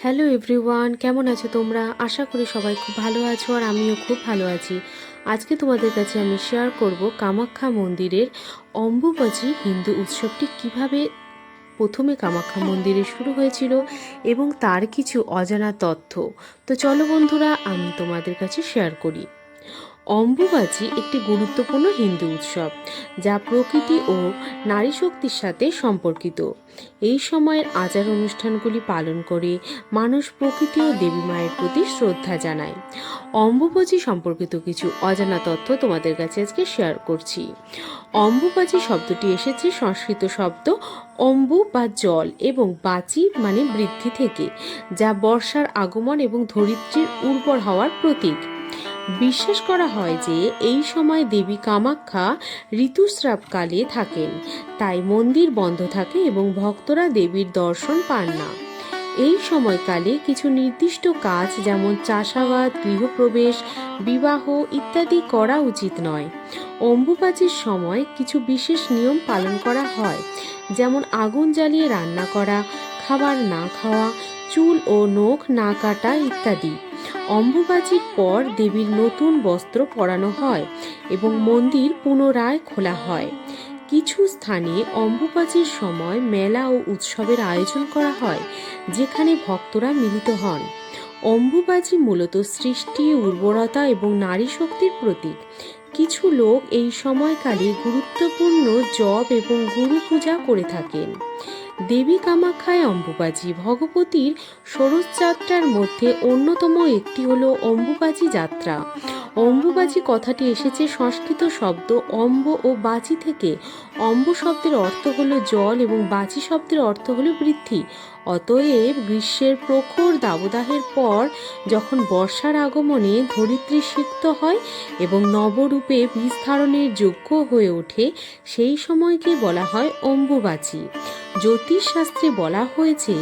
Hello everyone, কেমন আছো তোমরা? আশা করি সবাই খুব ভালো আছো আর আমিও খুব ভালো আছি। আজকে তোমাদের কাছে আমি শেয়ার করব কামাখ্যা মন্দিরের অম্বুবাচী হিন্দু উৎসবটি কিভাবে প্রথমে কামাখ্যা মন্দিরে শুরু হয়েছিল এবং তার কিছু অজানা তথ্য। তো চলো বন্ধুরা, আমি তোমাদের কাছে শেয়ার করি। অম্বুবাচী একটি গুরুত্বপূর্ণ হিন্দু উৎসব যা প্রকৃতি ও নারী শক্তির সাথে সম্পর্কিত। এই সময়ের আচার অনুষ্ঠানগুলি পালন করে মানুষ প্রকৃতি ও দেবী মায়ের প্রতি শ্রদ্ধা জানায়। অম্বুবাচী সম্পর্কিত কিছু অজানা তথ্য তোমাদের কাছে আজকে শেয়ার করছি। অম্বুবাচী শব্দটি এসেছে সংস্কৃত শব্দ অম্বু বা জল এবং বাচি মানে বৃদ্ধি থেকে, যা বর্ষার আগমন এবং ধরিত্রীর উর্বর হওয়ার প্রতীক। বিশ্বাস করা হয় যে এই সময় দেবী কামাখ্যা ঋতুস্রাবকালে থাকেন, তাই মন্দির বন্ধ থাকে এবং ভক্তরা দেবীর দর্শন পান না। এই সময়কালে কিছু নির্দিষ্ট কাজ যেমন চাষাবাদ, গৃহপ্রবেশ, বিবাহ ইত্যাদি করা উচিত নয়। অম্বুবাচীর সময় কিছু বিশেষ নিয়ম পালন করা হয়, যেমন আগুন জ্বালিয়ে রান্না করা, খাবার না খাওয়া, চুল ও নখ না কাটা ইত্যাদি। অম্বুবাচীর পর দেবীর নতুন বস্ত্র পরানো হয় এবং মন্দির পুনরায় খোলা হয়। কিছু স্থানে অম্বুবাচীর সময় মেলা ও উৎসবের আয়োজন করা হয়, যেখানে ভক্তরা মিলিত হন। অম্বুবাচী মূলত সৃষ্টি, উর্বরতা এবং নারী শক্তির প্রতীক। কিছু লোক এই সময়কালে গুরুত্বপূর্ণ জপ এবং গুরু পূজা করে থাকেন। দেবী কামাখ্যায় অম্বুবাচী ভগবতীর ষোড়শযাত্রার মধ্যে অন্যতম একটি হল অম্বুবাচী যাত্রা। অম্বুবাচী কথাটি এসেছে সংস্কৃত শব্দ অম্ব ও বাচি থেকে। অম্ব শব্দের অর্থ হলো জল এবং বাচি শব্দের অর্থ হলো বৃদ্ধি। অতএব গ্রীষ্মের প্রখর দাবদাহের পর যখন বর্ষার আগমনে ধরিত্রী সিক্ত হয় এবং নবরূপে বীজ ধারণের যোগ্য হয়ে ওঠে, সেই সময়কে বলা হয় অম্বুবাচী। জ্যোতিষশাস্ত্রে বলা হয়েছে,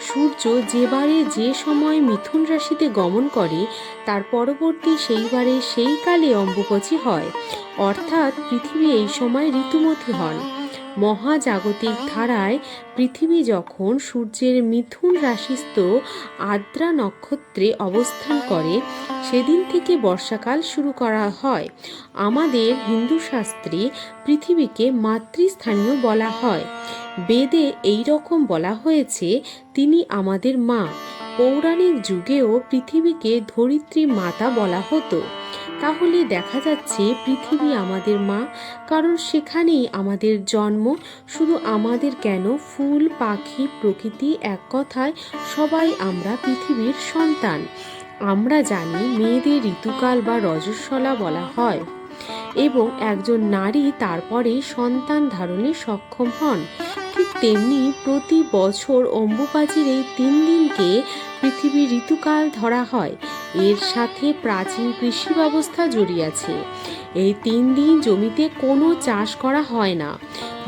সূর্য যেবারে যে সময় মিথুন রাশিতে গমন করে তার পরবর্তী সেইবারে সেই কালে অম্বুবাচী হয়, অর্থাৎ পৃথিবী এই সময় ঋতুমতী হন। মহাজাগতিক ধারায় পৃথিবী যখন সূর্যের মিথুন রাশিস্থ আদ্রা নক্ষত্রে অবস্থান করে, সেদিন থেকে বর্ষাকাল শুরু করা হয়। আমাদের হিন্দু শাস্ত্রে পৃথিবীকে মাতৃস্থানীয় বলা হয়। বেদে এই রকম বলা হয়েছে, তিনি আমাদের মা। পৌরাণিক যুগেও পৃথিবীকে ধরিত্রী মাতা বলা হতো। তাহলে দেখা যাচ্ছে পৃথিবী আমাদের মা, কারণ সেখানেই আমাদের জন্ম। শুধু আমাদের কেন, ফুল, পাখি, প্রকৃতি, এক কথায় সবাই আমরা পৃথিবীর সন্তান। আমরা জানি মেয়েদের ঋতুকাল বা রজস্বলা বলা হয় এবং একজন নারী তারপরে সন্তান ধারণে সক্ষম হন। ঠিক তেমনি প্রতি বছর অম্বুবাচীর এই 3 দিনকে পৃথিবীর ঋতুকাল ধরা হয়। এর সাথে প্রাচীন কৃষি ব্যবস্থা জড়িয়ে আছে। এই 3 দিন জমিতে কোনো চাষ করা হয় না।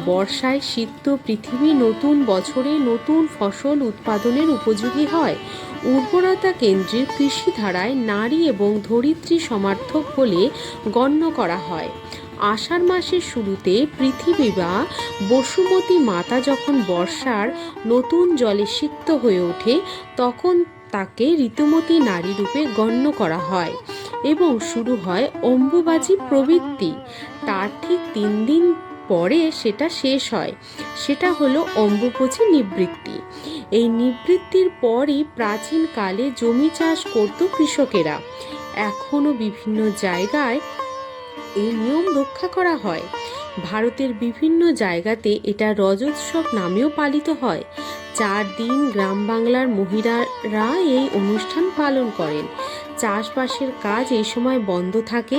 বর্ষায় সিক্ত পৃথিবী নতুন বছরে নতুন ফসল উৎপাদনের উপযোগী হয়। উর্বরতা কেন্দ্রিক কৃষি ধারায় নারী এবং ধরিত্রী সমার্থক বলে গণ্য করা হয়। আষাঢ় মাসের শুরুতে পৃথিবী বা বসুমতী মাতা যখন বর্ষার নতুন জলে সিক্ত হয়ে ওঠে, তখন তাকে ঋতুমতী নারী রূপে গণ্য করা হয় এবং শুরু হয় অম্বুবাচী প্রবৃত্তি। তার ঠিক 3 দিন পরে সেটা শেষ হয়, সেটা হলো অম্বুবাচী নিবৃত্তি। এই নিবৃত্তির পরই প্রাচীনকালে জমি চাষ করত কৃষকেরা। এখনও বিভিন্ন জায়গায় এই নিয়ম রক্ষা করা হয়। ভারতের বিভিন্ন জায়গাতে এটা রজোৎসব নামেও পালিত হয়। 4 দিন গ্রাম বাংলার মহিলারা এই অনুষ্ঠান পালন করেন। চাষবাসের কাজ এই সময় বন্ধ থাকে।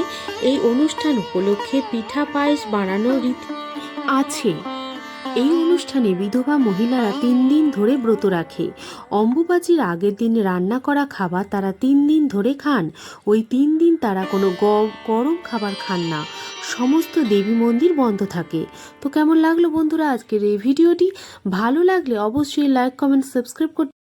এই অনুষ্ঠান উপলক্ষে পিঠা পায়েস বানানোর রীতি আছে। এই অনুষ্ঠানে বিধবা মহিলারা 3 দিন ধরে ব্রত রাখে। অম্বুবাচীর আগের দিন রান্না করা খাবার তারা 3 দিন ধরে খান। ওই 3 দিন তারা কোনো গরম খাবার খান না। সমস্ত দেবী মন্দির বন্ধ থাকে। তো কেমন লাগলো বন্ধুরা আজকের এই ভিডিওটি? ভালো লাগলে অবশ্যই লাইক, কমেন্ট, সাবস্ক্রাইব করতে